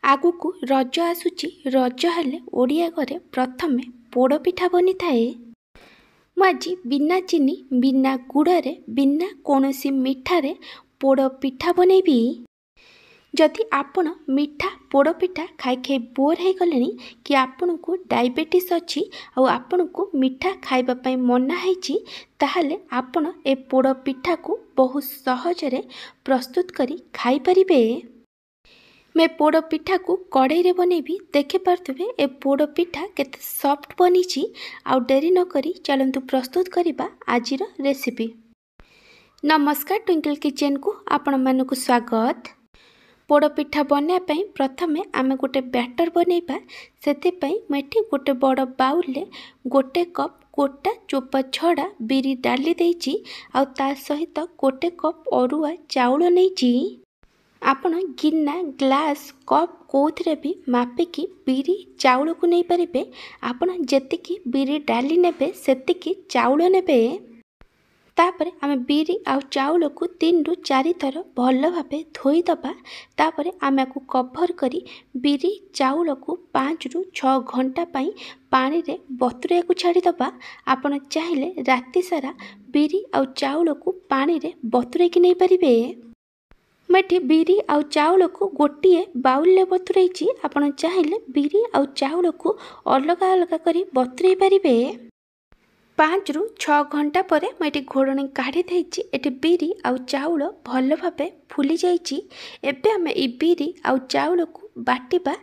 आगुकु रज आसुची। रज हेले ओडिया घरे प्रथमे पोड़ पिठा बनी थाए। मु आज बिना चीनी बिना गुड़े बिना कौनसी मिठारे पोड़ पिठा बनैबी। जदि आपण मिठा पोड़ पिठा खाई खाई बोर हो गले कि आपण को डायबिटीज अच्छी और आपण को मिठा खाइबा पई मना है ताहले आपण ए पोड़ पिठा को बहुत सहजरे प्रस्तुत करी खाई परिबे। मैं पोड़ पिठा को कड़ाई रे बनैबी। देखि पार्थुबे ए पोड़ पिठा केते सॉफ्ट बनीची। आउ डेरी न करी चलंतु प्रस्तुत करिबा आजिर रेसिपी। नमस्कार, ट्विंकल किचन को आपण मानकु स्वागत। पोड़ पिठा बनया पई प्रथमे आमे गोटे बैटर बनैबा। सेति पई मेठी गोटे बड़ बाउल ले गोटे कप कोटा चोपा छड़ा बिरी डाली देइची। आउ ता सहित गोटे कप अरुआ चाउल नैची। आपण गिन्ना ग्लास कप कोथरे भी मापिकी बिरी चाउल को नहीं पारिबे। आपण जेतिकी बिरी डाली नेबे सेतिकी चाउल नेबे। तापरे आमे बिरी आउ चाउल को 3 रु 4 थर भल भाबे धोई दबा। तापरे आमे को कवर करी बिरी चाउल को 5 रु 6 घंटा पाई पानी रे बतुरे को छाड़ी दबा। आपण चाहिले राति सारा बिरी आउ चाउल को पानी रे बतुरे की नहीं पारिबे। मेठी बिरी आउ चाउल को गोटे बाउल ले बतुरैची। आपण चाहिले बिरी आउ चाउल को अलग अलग करी बतुरई पारिबे। 5 रु 6 घंटा परे मेठी घोड़णी काढ़ी देइची। एठी बिरी आउ चाउल भल भाबे फुली जाइची। एबे हमें ई बिरी आउ चाउल को बाटिबा।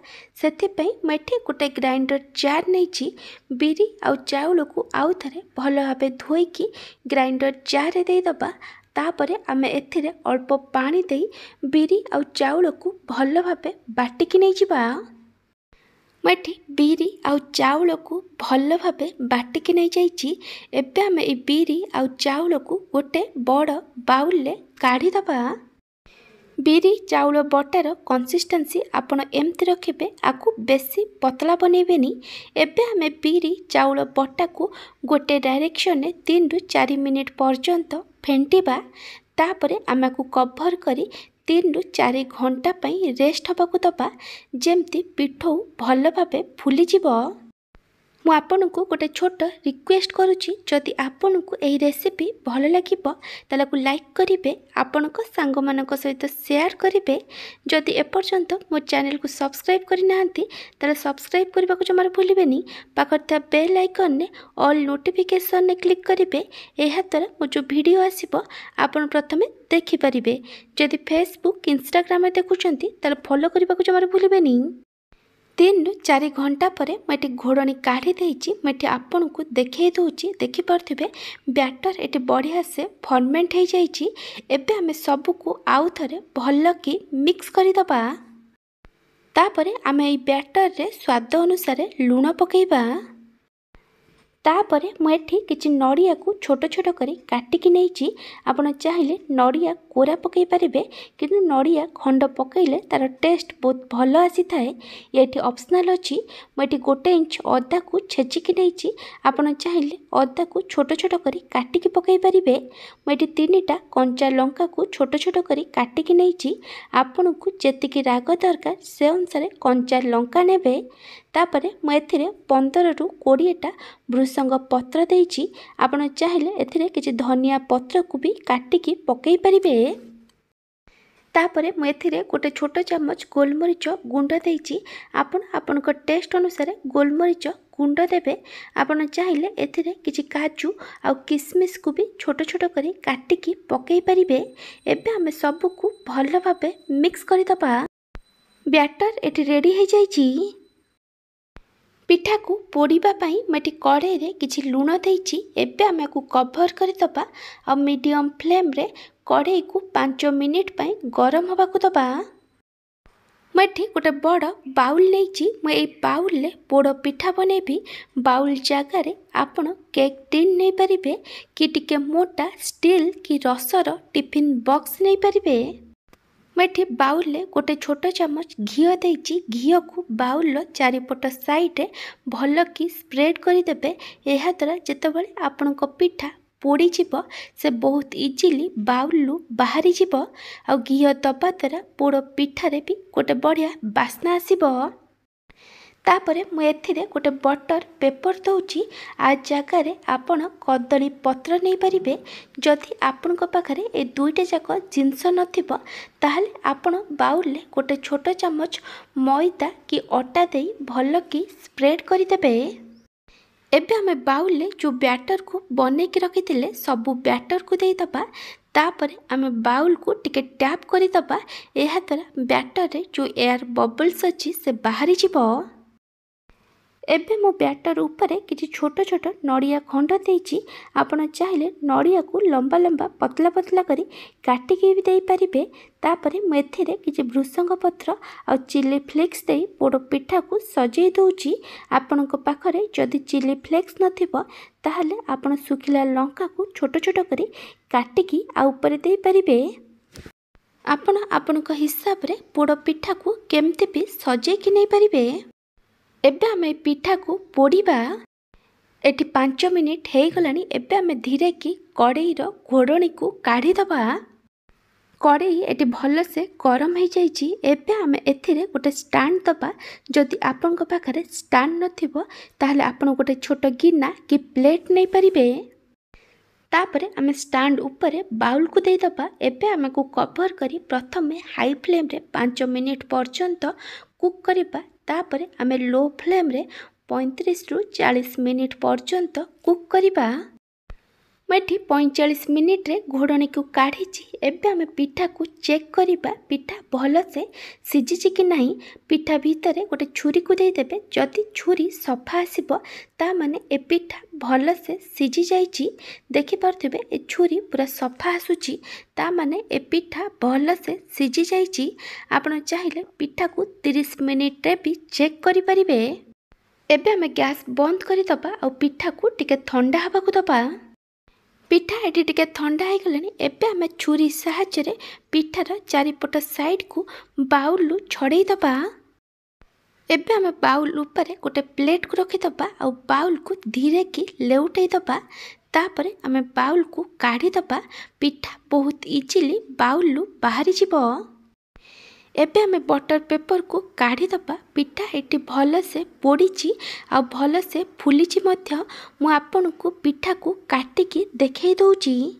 सेति पई मेठी गोटे ग्राइंडर जार नैची। बिरी आउ चाउल को आउ थरे भल भाबे धोईकी ग्राइंडर जार रे देई दबा। तापरे आमे एथिरे अल्प पानी देई बिरी आउ चाउल को भल भाबे बाटिकी नै जिबा। मेठी बिरी आउ चाउल को भल भाबे बाटिकी नै जाइची। एबे आमे ए बिरी आउ चाउल को गोटे बड़ बाउल ले काढ़ी दबा। बिरी चाउल बटार कंसिस्टेंसी आपण एमती रखिबे। आकु बेसी पतला बनैबेनी। एबे हमें बिरी चाउल बटा को गोटे डायरेक्शन ने 3 रु 4 मिनिट पर्यंत फेंटिबा। तापरे आमे को कवर करी 3 रु 4 घंटा पई रेस्ट हबाकू दबा। जेमती पिठौ भल भाबे फुली जिवो। मु आपन को गोटे छोट रिक्वेस्ट करुची, जदि आपन को एही रेसिपी भल लागिबो ताला को लाइक करिवे, आपन को सांग मानक सहित शेयर करिवे। जदि एपर्यंत मो चैनल को सब्सक्राइब करि नाहंती ताला सब्सक्राइब करबा को जमार भूलिबेनी। पाखर था बेल आइकन ने ऑल नोटिफिकेशन ने क्लिक करिवे। एहा द्वारा मो जो वीडियो आसीबो आपन प्रथमे देखि परिबे। जदि फेसबुक इंस्टाग्राम में देखुचंती ताला फॉलो करबा को जमार भूलिबेनी। 3 रु 4 घंटा परे मेठी घोड़णी काढ़ी देइची। मेठी आपन को देखै दउची। देखि पारथिबे बैटर एटी बढ़िया से फर्मेंट हो जाइची। एबे हमें सब को आउ थरे भल की मिक्स करि दबा। तापरे आमे ए बैटर रे स्वाद अनुसार लूण पकेइबा। तापरे मुझे किसी नड़िया को छोट छोट करी काटिकी नैची। आपण चाहिले नड़िया कोरा पकई पारिबे, किंतु नड़िया खंड पकईले तार टेस्ट बहुत भल आसी थाए। ये ऑप्शनल अच्छी। मुझे 1 इंच अदा को छेचिकी नैची। आपण चाहिले अदा को छोट छोट करी काटिकी पकई पारिबे। मुझे 3टा कंचा लंका को छोट छोट करी काटिकी नैची। आपण को जेतिकी राग दरकार से अनुसार कंचा लंका नेबे। तापरे मु एथिरे 15 रु 20टा भृसंग पत्र देइची। आपण चाहिले एथिरे किछि धनिया पत्र को भी काटिकी पकई परिबे। तापरे मु एथिरे गोटे छोट चम्मच गोलमरीच गुंड देइची। आपण आपनक टेस्ट अनुसार गोलमरीच गुंड देबे। आपण चाहिले एथिरे किछि काजू आ किशमिश को भी छोट छोट करी काटिकी पकई परिबे। एबे हमें सब को भल भाबे मिक्स करि दबा। बैटर एठी रेडी हो जाइची। पिठा को पोड़ीबा पाई मेटी कड़ाई रे किछि लूण देइची। एबे आमे को कवर करि दबा। आ मीडियम फ्लेम रे कड़ाई को 5 मिनिट पाई गरम हबा को दबा। मेठी गोटे बड़ बाउल नैची। मैं ए बाउल ले पोड़ पिठा बनैबी। बाउल जगार आपण केक टिन नहीं पारिबे कि टिके मोटा स्टील कि रसर टिफिन बॉक्स नहीं पारिबे। मेठी बाउल ले गोटे छोट चम्मच घिओ देइची। घिओ को बाउल चारिपट साइड भल की स्प्रेड कर देबे। एहा द्वारा जेतेबेले आपनक पिठा पोड़ीजिव से बहुत इजिली बाउलू बाहरी जीव आ घी दबा द्वारा पोड़ पिठारे भी गोटे बढ़िया बास्ना आसीबो। तापरे मु एथिरे गोटे बटर पेपर दउची आ जगार आपण कदली पत्र नहीं पारिबे। जदि आपण पाखरे ए दुईटा जाक जिनस नथिबो ताहले आपण बाउल गोटे छोट चमच मैदा कि अटा दे भल कि स्प्रेड करदेबे। एबे आमे बाउल जो बैटर को बने की रखी सबू बैटर को दे दबा। तापरे आमे बाउल को टिके टैप करदबा। एहा द्वारा बैटर रे जो एयर बबल्स अच्छी से बाहरी जीवो। एबे मो बैटर ऊपर किसी छोट छोट नड़िया खंड देइछि। आपण चाहिले नड़िया को लंबा लंबा पतला पतला करी काटिकी भी दे पारिबे। तापरे मु एथिरे किछि भृसंग पत्र आ चिली फ्लेक्स दे पोड़ पिठा को सजै दउछि। आपणक पाखरे जदि चिली फ्लेक्स नथिबो ताहले आपण सुखिला लंका को छोट छोट करी काटिकी आ ऊपर दे पारिबे। आपण आपणक हिसाब रे पोड़ पिठा को केमते भी सजै कि नै पारिबे। एबे आमे पिठा को पोड़ीबा। एटी 5 मिनिट हो गलानी। एबे आमे धीरे की कड़ई रो घोड़णी को काढ़ी दबा। कड़ई एटी भल से गरम हो जाइछि। एबे आमे एथिरे गोटे स्टैंड दबा। जदि आपनक पाखरे स्टैंड नथिबो ताहले आपण गोटे छोट गिना कि प्लेट नहीं पारिबे। तापरे आमे स्टैंड ऊपर बाउल को दे दबा। एबे आमे को कवर करी प्रथमे हाई फ्लेम रे 5 मिनिट पर्यंत कुक करिबा। तापरे आमे लो फ्लेम रे 35 रु 40 मिनिट पर्यंत कुक करिबा। मैं 45 मिनिट रे घोड़णी को काढ़ी। एबे आमे पिठा को चेक करिबा पिठा भल से सिझी कि नहीं। पिठा भीतर गोटे छुरी को दे देबे। जदि छुरी सफा आसीबो ता माने ए पिठा भल से सिझी जाइछि। देखि पारथिबे ए छुरी पूरा सफा आसुछि ता माने ए पिठा भल से सिझी जाइछि। आपण चाहिले पिठा को 30 मिनिट रे भी चेक करि परिबे। एबे आमे गैस बंद करि दबा आ पिठा को टिके ठंडा हबा को दबा। पिठा एटी टिके ठंडा हो गलानी। एबे आमे छुरी सहायता रे पिठार चारिपट साइड को बाउल छड़े दबा। एबे आमे बाउल ऊपर गोटे प्लेट को रखी दबा आ बाउल को धीरे की लेउटै दबा। तापरे आमे बाउल को काढ़ी दबा। पिठा बहुत इजिली बाउल बाहरी जीवो। एबे आमे बटर पेपर को काढ़ी दबा। पिठा एटी भल से पोड़ीची आ भल से फुलीची मध्य। मु आपन को पिठा को काटिकी देखै दउची।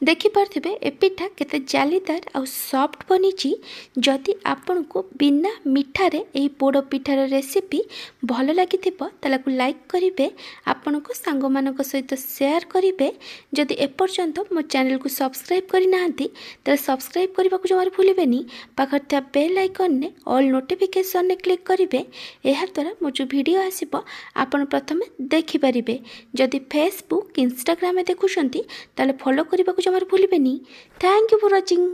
देखि पारथिबे ए पिठा केते जालीदार आ सॉफ्ट बनीची। जदि आपन को बिना मिठा रे एही पोड़ पिठार रेसिपी भल लागिथिबो ताला को लाइक करिवे। आपन को सांग मानक सहित शेयर करिवे। जदि एपर्यंत मो चैनल को सब्सक्राइब करि नाहंती ताले सब्सक्राइब करबा को जमार भूलिबेनी। पाखर था बेल आइकन ने ऑल नोटिफिकेशन ने क्लिक करिवे। एहा द्वारा मो जो वीडियो आसीबो आपन प्रथमे देखि परिबे। जदि फेसबुक इंस्टाग्राम में देखुछंती ताले फॉलो करबा को जमार भूलिबेनी। Thank you for watching.